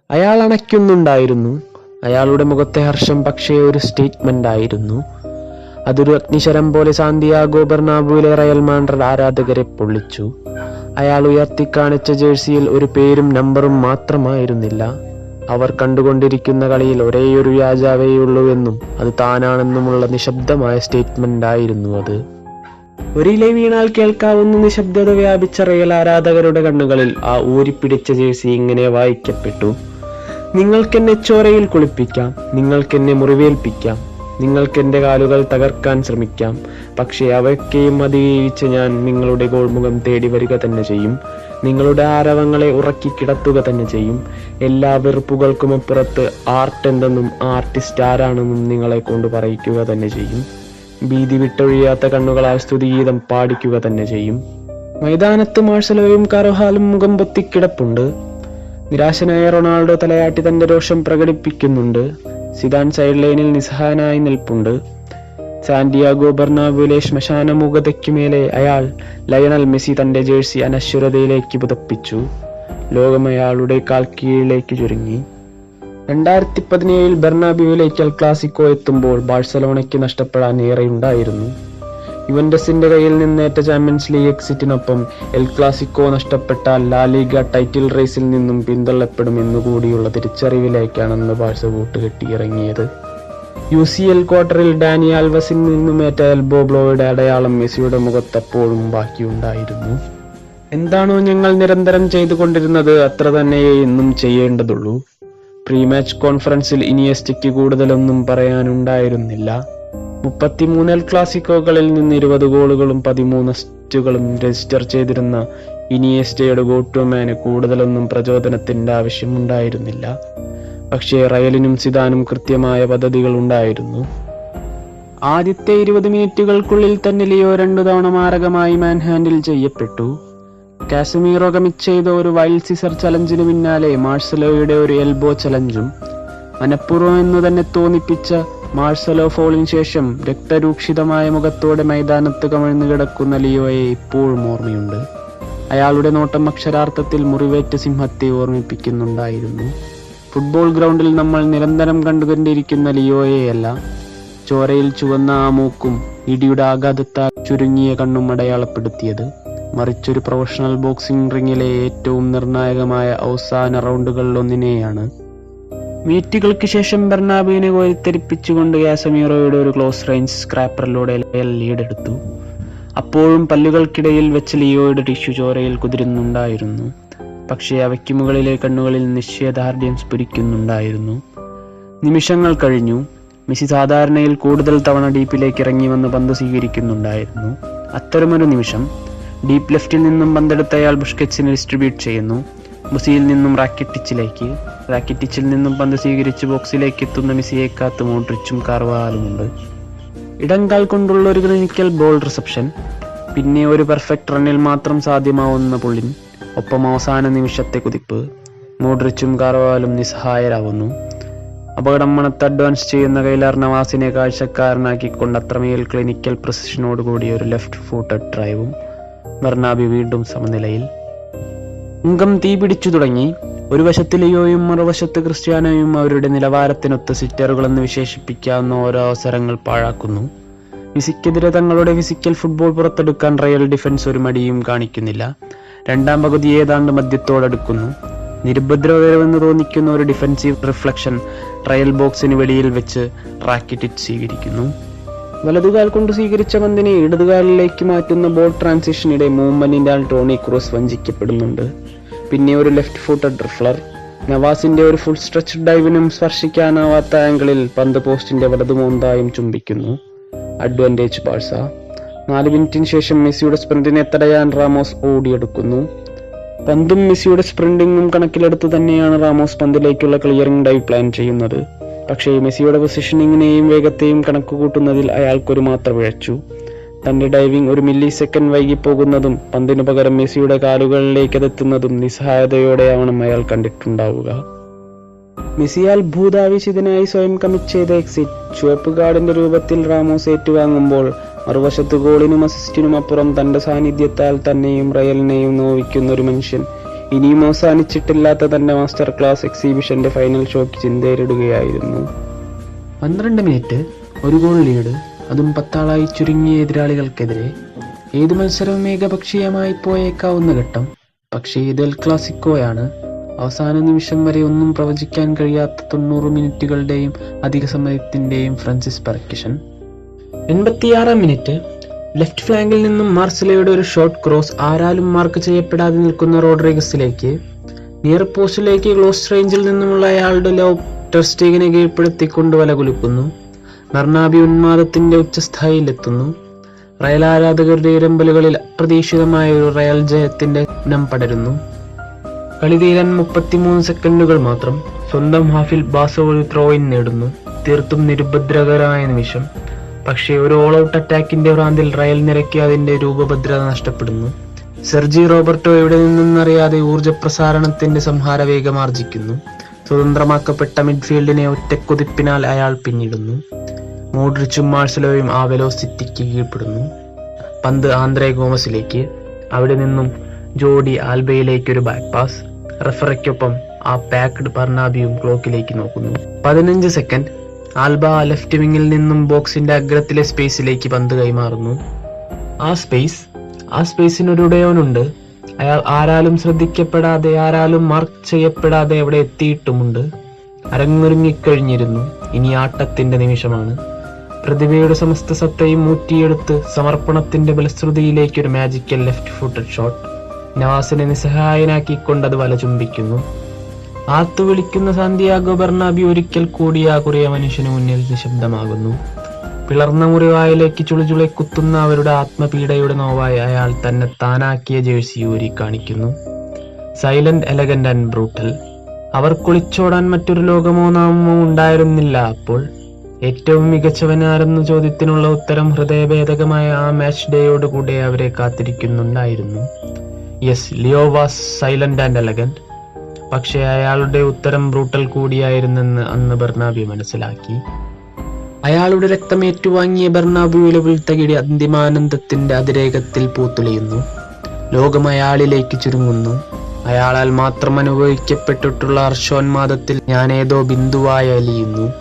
അയാൾ അണയ്ക്കുന്നുണ്ടായിരുന്നു. അയാളുടെ മുഖത്തെ ഹർഷം പക്ഷേ ഒരു സ്റ്റേറ്റ്മെന്റ് ആയിരുന്നു. അതൊരു അഗ്നിശരം പോലെ സാന്റിയാഗോ ബെർണാബുവിലെ റയൽ മാഡ്രിഡ് ആരാധകരെ പൊള്ളിച്ചു. അയാൾ ഉയർത്തിക്കാണിച്ച ജേഴ്സിയിൽ ഒരു പേരും നമ്പറും മാത്രമായിരുന്നില്ല. അവർ കണ്ടുകൊണ്ടിരിക്കുന്ന കളിയിൽ ഒരേയൊരു രാജാവേയുള്ളൂവെന്നും അത് താനാണെന്നുമുള്ള നിശബ്ദമായ സ്റ്റേറ്റ്മെന്റ് ആയിരുന്നു അത്. ഒരില വീണാൽ കേൾക്കാവുന്ന നിശബ്ദത വ്യാപിച്ച റയൽ ആരാധകരുടെ കണ്ണുകളിൽ ആ ഊരിപ്പിടിച്ച ജേഴ്സി ഇങ്ങനെ വായിക്കപ്പെട്ടു: നിങ്ങൾക്കെന്നെ ചോരയിൽ കുളിപ്പിക്കാം, നിങ്ങൾക്കെന്നെ മുറിവേൽപ്പിക്കാം, നിങ്ങൾക്കെന്റെ കാലുകൾ തകർക്കാൻ ശ്രമിക്കാം, പക്ഷേ അവയ്ക്കെയും അതിജീവിച്ച് ഞാൻ നിങ്ങളുടെ ഗോൾമുഖം തേടി വരിക തന്നെ ചെയ്യും. നിങ്ങളുടെ ആരവങ്ങളെ ഉറക്കി കിടത്തുക തന്നെ ചെയ്യും. എല്ലാ വെറുപ്പുകൾക്കും അപ്പുറത്ത് ആർട്ട് എന്തെന്നും ആർട്ടിസ്റ്റ് ആരാണെന്നും നിങ്ങളെ കൊണ്ട് പറയിക്കുക തന്നെ ചെയ്യും. ഭീതി വിട്ടൊഴിയാത്ത കണ്ണുകളാൽ സ്തുതിഗീതം പാടിക്കുക തന്നെ ചെയ്യും. മൈതാനത്ത് മാർസലോയും കാർവഹാലും മുഖം പൊത്തിക്കിടപ്പുണ്ട്. നിരാശനായ റൊണാൾഡോ തലയാട്ടി തന്റെ രോഷം പ്രകടിപ്പിക്കുന്നുണ്ട്. സിദാൻ സൈഡ് ലൈനിൽ നിസ്സഹായനായി നിൽപ്പുണ്ട്. സാന്റിയാഗോ ബെർണാബുവിലെ ശ്മശാന മൂകതയ്ക്കുമേലെ അയാൾ ലയണൽ മെസ്സി തന്റെ ജേഴ്സി അനശ്വരതയിലേക്ക് പുതപ്പിച്ചു. ലോകം അയാളുടെ കാൽ കീഴിലേക്ക് ചുരുങ്ങി. 2017 ബെർണാബ്യൂവിലേക്ക് എൽ ക്ലാസിക്കോ എത്തുമ്പോൾ ബാഴ്സലോണയ്ക്ക് നഷ്ടപ്പെടാൻ ഏറെയുണ്ടായിരുന്നു. യുവന്റസിന്റെ കയ്യിൽ നിന്നേറ്റ ചാമ്പ്യൻസ് ലീഗ് എക്സിറ്റിനൊപ്പം എൽ ക്ലാസിക്കോ നഷ്ടപ്പെട്ടാൽ ലാ ലീഗ ടൈറ്റിൽ റേസിൽ നിന്നും പിന്തള്ളപ്പെടുമെന്നുകൂടിയുള്ള തിരിച്ചറിവിലേക്കാണെന്ന് ബാഴ്സ കൂട്ടുകെട്ടിയിറങ്ങിയത്. UCL ക്വാർട്ടറിൽ ഡാനി ആൽവസിൽ നിന്നുമേറ്റ എൽബോ ബ്ലോയുടെ അടയാളം മെസ്സിയുടെ മുഖത്തപ്പോഴും ബാക്കിയുണ്ടായിരുന്നു. എന്താണോ ഞങ്ങൾ നിരന്തരം ചെയ്തുകൊണ്ടിരുന്നത് അത്ര തന്നെയേ ഇന്നും ചെയ്യേണ്ടതുള്ളൂ. പ്രീ മാച്ച് കോൺഫറൻസിൽ ഇനിയസ്റ്റയ്ക്ക് കൂടുതലൊന്നും പറയാനുണ്ടായിരുന്നില്ല. 33 എൽ ക്ലാസിക്കോകളിൽ നിന്ന് 20 ഗോളുകളും 13 അസിസ്റ്റുകളും രജിസ്റ്റർ ചെയ്തിരുന്ന ഇനിയസ്റ്റയുടെ ഗോട്ടുമാന് കൂടുതലൊന്നും പ്രചോദനത്തിന്റെ ആവശ്യമുണ്ടായിരുന്നില്ല. പക്ഷേ റയലിനും സിദാനും കൃത്യമായ പദ്ധതികൾ ഉണ്ടായിരുന്നു. ആദ്യത്തെ 20 മിനിറ്റുകൾക്കുള്ളിൽ തന്നെ ലിയോ 2 തവണ മാരകമായി മാൻ ഹാൻഡിൽ ചെയ്യപ്പെട്ടു. കാസമീറോ കമ്മിറ്റ് ചെയ്ത ഒരു വൈൽഡ് സിസർ ചലഞ്ചിന് പിന്നാലെ മാർസലോയുടെ ഒരു എൽബോ ചലഞ്ചും മനഃപൂർവ്വം എന്ന് തന്നെ തോന്നിപ്പിച്ച മാർസലോ ഫോളിന് ശേഷം രക്തരൂക്ഷിതമായ മുഖത്തോടെ മൈതാനത്ത് കമിഴ്ന്നു കിടക്കുന്ന ലിയോയെ ഇപ്പോഴും ഓർമ്മയുണ്ട്. അയാളുടെ നോട്ടം അക്ഷരാർത്ഥത്തിൽ മുറിവേറ്റ സിംഹത്തെ ഓർമ്മിപ്പിക്കുന്നുണ്ടായിരുന്നു. ഫുട്ബോൾ ഗ്രൗണ്ടിൽ നമ്മൾ നിരന്തരം കണ്ടുകൊണ്ടിരിക്കുന്ന ലിയോയെയല്ല, ചോരയിൽ ചുവന്ന ആ മൂക്കും ഇടിയുടെ ആഘാതത്താൽ ചുരുങ്ങിയ കണ്ണും അടയാളപ്പെടുത്തിയത്, മറിച്ചൊരു പ്രൊഫഷണൽ ബോക്സിംഗ് റിങ്ങിലെ ഏറ്റവും നിർണായകമായ അവസാന റൗണ്ടുകളിലൊന്നിനെയാണ്. മിനിറ്റുകൾക്ക് ശേഷം ബെർണാബുവിനെ കോരിത്തെരിപ്പിച്ചുകൊണ്ട് കാസമീറോയുടെ ഒരു ക്ലോസ് റേഞ്ച് സ്ക്രാപ്പറിലൂടെ ലീഡെടുത്തു. അപ്പോഴും പല്ലുകൾക്കിടയിൽ വെച്ച് ലിയോയുടെ ടിഷ്യൂ ചോരയിൽ കുതിരുന്നുണ്ടായിരുന്നു. പക്ഷേ അവയ്ക്ക് മുകളിലെ കണ്ണുകളിൽ നിശ്ചയദാർഢ്യം സ്ഫുരിക്കുന്നുണ്ടായിരുന്നു. നിമിഷങ്ങൾ കഴിഞ്ഞു. മെസ്സി സാധാരണയിൽ കൂടുതൽ തവണ ഡീപ്പിലേക്ക് ഇറങ്ങി വന്ന് പന്ത് സ്വീകരിക്കുന്നുണ്ടായിരുന്നു. അത്തരമൊരു നിമിഷം ഡീപ്പ് ലെഫ്റ്റിൽ നിന്നും പന്തെടുത്തയാൾ ബുഷ്കറ്റ്സിനെ ഡിസ്ട്രിബ്യൂട്ട് ചെയ്യുന്നു. മുസിയിൽ നിന്നും റാക്കിറ്റിച്ചിൽ നിന്നും പന്ത് സ്വീകരിച്ച് ബോക്സിലേക്ക് എത്തുന്ന മെസ്സിയെ കാത്ത് മോഡ്രിച്ചും കാർവാഹാലുമുണ്ട്. ഇടങ്കാൽ കൊണ്ടുള്ള ഒരു ക്ലിനിക്കൽ ബോൾ റിസപ്ഷൻ, പിന്നെ ഒരു പെർഫെക്റ്റ് റണ്ണിൽ മാത്രം സാധ്യമാവുന്ന പുള്ളിൻ, ഒപ്പം അവസാന നിമിഷത്തെ കുതിപ്പ്. മോഡ്രിച്ചും കാർവാഹാലും നിസ്സഹായരാകുന്നു. അപകടം മണത്ത് അഡ്വാൻസ് ചെയ്യുന്ന കൈലാർ നവാസിനെ കാഴ്ചക്കാരനാക്കിക്കൊണ്ട് അത്രമേൽ ക്ലിനിക്കൽ പ്രിസിഷനോടുകൂടി ഒരു ലെഫ്റ്റ് ഫൂട്ടഡ് ഡ്രൈവും. ബെർണാബ്യു വീണ്ടും സമനിലയിൽ. അംഗം തീ പിടിച്ചു തുടങ്ങി. ഒരു വശത്ത് ലിയോയും മറുവശത്ത് ക്രിസ്ത്യാനോയും അവരുടെ നിലവാരത്തിനൊത്ത് സിറ്ററുകളെന്ന് വിശേഷിപ്പിക്കാവുന്ന ഓരോ അവസരങ്ങൾ പാഴാക്കുന്നു. മെസ്സിക്കെതിരെ തങ്ങളുടെ ഫിസിക്കൽ ഫുട്ബോൾ പുറത്തെടുക്കാൻ റയൽ ഡിഫൻസ് ഒരു മടിയും കാണിക്കുന്നില്ല. രണ്ടാം പകുതി ഏതാണ്ട് മധ്യത്തോടടുക്കുന്നു. നിരുപദ്രവകരമെന്ന് തോന്നിക്കുന്ന ഒരു ഡിഫൻസീവ് റിഫ്ലക്ഷൻ റയൽ ബോക്സിന് വെളിയിൽ വെച്ച് റാക്കിറ്റിച്ച് സ്വീകരിക്കുന്നു. വലതുകാൽ കൊണ്ട് സ്വീകരിച്ച പന്തിനെ ഇടതുകാലിലേക്ക് മാറ്റുന്ന ബോൾ ട്രാൻസിഷനിടെ മൂവ്മെന്റിനാൽ ടോണി ക്രൂസ് വഞ്ചിക്കപ്പെടുന്നുണ്ട്. പിന്നെ ഒരു ലെഫ്റ്റ് ഫൂട്ടഡ് റിഫ്ലർ. നവാസിന്റെ ഒരു ഫുൾ സ്ട്രെച്ച് ഡൈവിനും സ്പർശിക്കാനാവാത്ത ആംഗിളിൽ പന്ത് പോസ്റ്റിന്റെ വലതുമോന്തായും ചുംബിക്കുന്നു. Advantage Barca. 4 മിനിറ്റിന് ശേഷം മെസ്സിയുടെ സ്പ്രിന്റിനെ തടയാൻ റാമോസ് ഓടിയെടുക്കുന്നു. പന്തും മെസ്സിയുടെ സ്പ്രിന്റിങ്ങും കണക്കിലെടുത്ത് തന്നെയാണ് റാമോസ് പന്തിലേക്കുള്ള ക്ലിയറിംഗ് ഡൈവ് പ്ലാൻ ചെയ്യുന്നത്. പക്ഷേ മെസ്സിയുടെ പൊസിഷനിങ്ങിനെയും വേഗത്തെയും കണക്കുകൂട്ടുന്നതിൽ അയാൾക്കൊരു മാത്ര പിഴച്ചു. തന്റെ ഡൈവിംഗ് 1 മില്ലി സെക്കൻഡ് വൈകിപ്പോകുന്നതും പന്തിനു പകരം മെസ്സിയുടെ കാലുകളിലേക്ക് അതെത്തുന്നതും നിസ്സഹായതയോടെയാവണം അയാൾ കണ്ടിട്ടുണ്ടാവുക. മെസ്സിയാൽ ഭൂതാവിശിതനായി സ്വയം കമ്മിറ്റ് ചെയ്ത എക്സിറ്റ് ചുവപ്പ് കാർഡിന്റെ രൂപത്തിൽ റാമോസ് ഏറ്റുവാങ്ങുമ്പോൾ മറുവശത്ത് ഗോളിനും അസിസ്റ്റിനും അപ്പുറം തന്റെ സാന്നിധ്യത്താൽ തന്നെയും റയലിനെയും നോവിക്കുന്ന ഒരു മനുഷ്യൻ ഇനിയും അവസാനിച്ചിട്ടില്ലാത്ത തന്റെ മാസ്റ്റർ ക്ലാസ് എക്സിബിഷന്റെ ഫൈനൽ ഷോയ്ക്ക് ചിന്തയിലിടുകയായിരുന്നു. 12 മിനിറ്റ്, ഒരു ഗോൾ ലീഡ്, അതും 10 ആളായി ചുരുങ്ങിയ എതിരാളികൾക്കെതിരെ. ഏതു മത്സരവും ഏകപക്ഷീയമായി പോയേക്കാവുന്ന ഘട്ടം. പക്ഷേ ഇത് എൽ ക്ലാസിക്കോയാണ്. അവസാന നിമിഷം വരെ ഒന്നും പ്രവചിക്കാൻ കഴിയാത്ത 90 മിനിറ്റുകളുടെയും അധിക സമയത്തിന്റെയും ഫ്രാൻസിസ് പെർക്കഷൻ. 86 മിനിറ്റ്, ലെഫ്റ്റ് ഫ്ലാങ്കിൽ നിന്നും മാർസലോയുടെ ഒരു ഷോട്ട് ക്രോസ് ആരാലും മാർക്ക് ചെയ്യപ്പെടാതെ നിൽക്കുന്ന റോഡ്രിഗസിലേക്ക്. നിയർ പോസ്റ്റിലേക്ക് ക്ലോസ് റേഞ്ചിൽ നിന്നുമുള്ള അയാളുടെ ലോബ് ടെർ സ്റ്റീഗനെ കീഴ്പ്പെടുത്തിക്കൊണ്ട് വലകുലുക്കുന്നു. ബെർണാബ്യൂ ഉന്മാദത്തിന്റെ ഉച്ചസ്ഥായിയിലെത്തുന്നു. റയൽ ആരാധകരുടെ ഇരമ്പലുകളിൽ അപ്രതീക്ഷിതമായ ഒരു റയൽ ജയത്തിന്റെ നം പടരുന്നു. കളി തീരാൻ 33 സെക്കൻഡുകൾ മാത്രം. സ്വന്തം ഹാഫിൽ ബാസോ ഒരു ത്രോയിൻ നേടുന്നു. തീർത്തും നിരുപദ്രവകരമായ നിമിഷം. പക്ഷേ ഒരു ഓൾ ഔട്ട് അറ്റാക്കിന്റെ ഭ്രാന്തിൽ റയൽ നിരക്കി അതിന്റെ രൂപഭദ്രത നഷ്ടപ്പെടുന്നു. സെർജി റോബർട്ടോ എവിടെ നിന്നെന്നറിയാതെ ഊർജ പ്രസാരണത്തിന്റെ സംഹാരവേഗമാർജിക്കുന്നു. സ്വതന്ത്രമാക്കപ്പെട്ട മിഡ്ഫീൽഡിനെ ഒറ്റക്കുതിപ്പിനാൽ അയാൾ പിന്നിടുന്നു. മോഡ്രിച്ചും മാർസലോയും ആ വെലോസിറ്റിക്ക് കീഴ്പ്പെടുന്നു. പന്ത് ആന്ദ്രേ ഗോമസിലേക്ക്. അവിടെ നിന്നും ജോഡി ആൽബയിലേക്ക് ഒരു ബാക്ക് പാസ്. റഫറിക്കൊപ്പം ആ പാക്ഡ് ബെർണാബ്യൂവും ക്ലോക്കിലേക്ക് നോക്കുന്നു. 15 സെക്കൻഡ്. ആൽബ ലെഫ്റ്റ് വിങ്ങിൽ നിന്നും ബോക്സിന്റെ അഗ്രത്തിലെ സ്പേസിലേക്ക് പന്ത് കൈമാറുന്നു. ആ സ്പേസിനൊരു ഉടയോനുണ്ട്. അയാൾ ആരാലും ശ്രദ്ധിക്കപ്പെടാതെ, ആരാലും മാർക്ക് ചെയ്യപ്പെടാതെ അവിടെ എത്തിയിട്ടുമുണ്ട്. അരങ്ങൊരുങ്ങിക്കഴിഞ്ഞിരുന്നു. ഇനി ആട്ടത്തിന്റെ നിമിഷമാണ്. പ്രതിഭയുടെ സമസ്ത സത്തയും ഊറ്റിയെടുത്ത് സമർപ്പണത്തിന്റെ ബലശ്രുതിയിലേക്ക് ഒരു മാജിക്കൽ ലെഫ്റ്റ് ഫുട്ടഡ് ഷോട്ട്. നവാസിനെ നിസ്സഹായനാക്കിക്കൊണ്ടത് വല ചുംബിക്കുന്നു. ആർത്തു വിളിക്കുന്ന സാന്തിയാഗോ ബെർണാബ്യൂ ഒരിക്കൽ കൂടി ആ കുറിയ മനുഷ്യന് മുന്നിൽ നിശബ്ദമാകുന്നു. പിളർന്ന മുറിവായിലേക്ക് ചുളിചുളെ കുത്തുന്ന അവരുടെ ആത്മപീഡയുടെ നോവായി അയാൾ തന്നെ താനാക്കിയ ജേഴ്സി ഊരി കാണിക്കുന്നു. Silent, elegant and brutal. അവർ കുളിച്ചോടാൻ മറ്റൊരു ലോകമോ നാമമോ ഉണ്ടായിരുന്നില്ല അപ്പോൾ. ഏറ്റവും മികച്ചവനാരെന്ന ചോദ്യത്തിനുള്ള ഉത്തരം ഹൃദയഭേദകമായ ആ മാച്ച് ഡേയോടുകൂടെ അവരെ കാത്തിരിക്കുന്നുണ്ടായിരുന്നു. Yes, Leo was silent and elegant. പക്ഷേ അയാളുടെ ഉത്തരം ബ്രൂട്ടൽ കൂടിയായിരുന്നെന്ന് അന്ന് ബെർണാബ്യൂ മനസ്സിലാക്കി. അയാളുടെ രക്തമേറ്റുവാങ്ങിയ ബെർണാബ്യൂവിലെ വീഴ്ത്തകിടി അന്തിമാനന്ദത്തിന്റെ അതിരേകത്തിൽ പൂത്തുലയുന്നു. ലോകം അയാളിലേക്ക് ചുരുങ്ങുന്നു. അയാളാൽ മാത്രം അനുഭവിക്കപ്പെട്ടിട്ടുള്ള ഹർഷോന്മാദത്തിൽ ഞാനേതോ ബിന്ദുവായി അലിയുന്നു.